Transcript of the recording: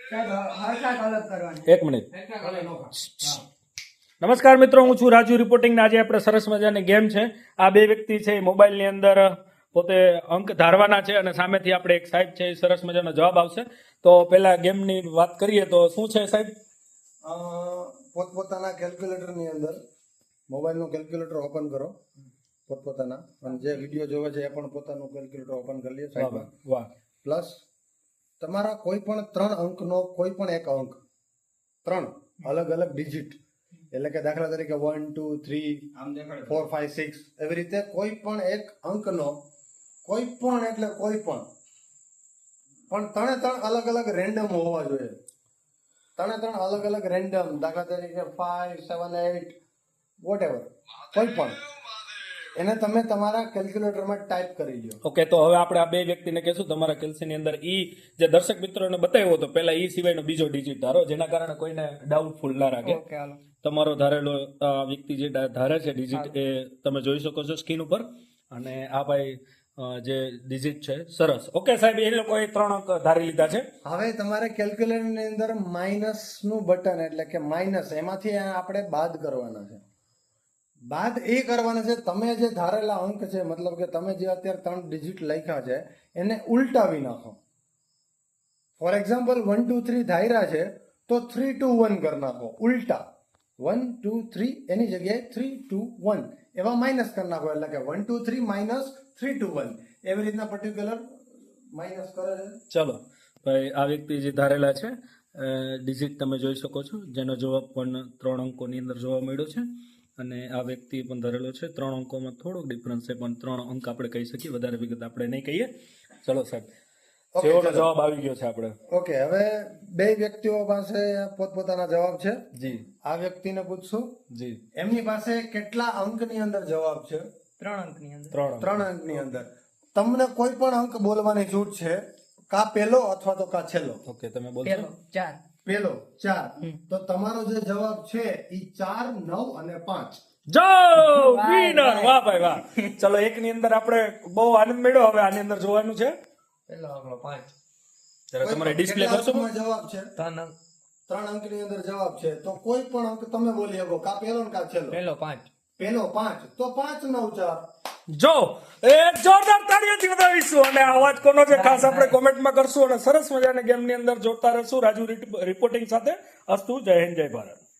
એક મિનિટ. નમસ્કાર મિત્રો, હું છું રાજુ રિપોર્ટિંગ. આજે આપણે સરસ મજાની ગેમ છે. આ બે વ્યક્તિ છે એ મોબાઈલની અંદર પોતે અંક ધારવાના છે અને સામેથી આપણે એક સાહેબ છે એ સરસ મજાનો જવાબ આવશે. તો પહેલા ગેમની વાત કરીએ તો શું છે સાહેબ? પોતપોતાના કેલ્ક્યુલેટરની અંદર મોબાઈલનું કેલ્ક્યુલેટર ઓપન કરો પોતપોતાના, અને જે વિડીયો જોવે છે એ પણ પોતાનું કેલ્ક્યુલેટર ઓપન કરી લે સાઈડમાં. વાહ. પ્લસ તમારા કોઈ પણ 3 અંકનો કોઈ પણ એક અંક, 3 અલગ અલગ ડિજિટ, એટલે કે દાખલા તરીકે 1 2 3 4 5 6 એવી રીતે કોઈ પણ એક અંકનો કોઈ પણ એટલે કોઈ પણ 3 અલગ અલગ રેન્ડમ હોવા જોઈએ. 3 અલગ અલગ રેન્ડમ, દાખલા તરીકે 5 7 8 વોટેવર, કોઈ પણ એને તમે તમારા કેલ્ક્યુલેટરમાં ટાઈપ કરી લો. ઓકે, તો હવે આપણે આ બે વ્યક્તિને કહેશું તમારા કેલ્સીની અંદર ઈ જે દર્શક મિત્રોને બતાવ્યો તો પહેલા ઈ સિવાયનો બીજો ડિજિટ ધારો, જેના કારણે કોઈને ડાઉટફુલ ના રાખે. તમારો ધારેલો વ્યક્તિ જે ધારે છે ડિજિટ એ તમે જોઈ શકો છો સ્ક્રીન ઉપર. અને આ ભાઈ જે ડિજિટ છે સરસ. ઓકે સાહેબ, એ લોકોએ 3 અંક ધારી લીધા છે. હવે તમારે કેલ્ક્યુલેટરની અંદર માઇનસ નું બટન, એટલે કે માઇનસ, એમાંથી આપણે બાદ કરવાના છે. બાદ એ કરવાના છે, તમે જે ધારેલા અંક છે, મતલબ કે તમે જે અત્યારે 3 ડિજિટ લખ્યા છે એને ઉલટાવી નાખો. ફોર એક્ઝામ્પલ 1 2 3 ધાર્યા છે તો 3 2 1 કરી નાખો ઉલટા. 1 2 3 એની જગ્યાએ 3 2 1 એવા માઇનસ કરી નાખો, એટલે કે 1 2 3 માઇનસ 3 2 1 એવી રીતના પર્ટિક્યુલર માઇનસ કરે છે. ચલો ભાઈ, આ વ્યક્તિ જે ધારેલા છે ડિજિટ તમે જોઈ શકો છો, જેનો જવાબ પણ 3 અંકોની અંદર જોવા મળ્યો છે. અને આ વ્યક્તિ પણ ધરેલો છે. 3 અંકોમાં થોડોક ડિફરન્સ છે, પણ 3 અંક આપણે કહી શકીએ, વધારે વિગત આપણે નહીં કહીએ. ચલો સાહેબ, જેઓનો જવાબ આવી ગયો છે આપણે. ઓકે, હવે બે વ્યક્તિઓ પાસે પોતપોતાના જવાબ છે. જી. આ વ્યક્તિને પૂછશું જી, એમની પાસે કેટલા અંકની અંદર જવાબ છે? 3 અંકની અંદર. 3 અંકની અંદર. તમને કોઈ પણ અંક બોલવાની છૂટ છે, કા પેલો અથવા તો કા છેલ્લો. ઓકે, તમે બોલો. પેલો 4. પેલો 4. તો તમારો જે જવાબ છે ઈ 4 9 અને 5. જો વિનર! વાહ ભાઈ વાહ. ચલો, એકની અંદર આપણે બહુ આનંદ મેળવ્યો. હવે આની અંદર જોવાનું છે પેલો આંકડો 5. જરા તમારે ડિસ્પ્લે કેટલા કરશો. અંકમાં જવાબ છે? 3 અંક. 3 અંકની અંદર જવાબ છે, તો કોઈ પણ અંક તમે બોલી શકો, કા પેલો ને કા છેલ્લો. પેલો 5. પેલો 5, તો 5 9 4. જો એક જોરદાર તાળીઓથી વધાવીશું. અને આ અવાજ કોનો છે ખાસ આપણે કોમેન્ટમાં કરશું. અને સરસ મજાની ગેમની અંદર જોડતા રહેશું રાજુ રિપોર્ટિંગ સાથે. અસ્તુ. જય હિન્દ, જય ભારત.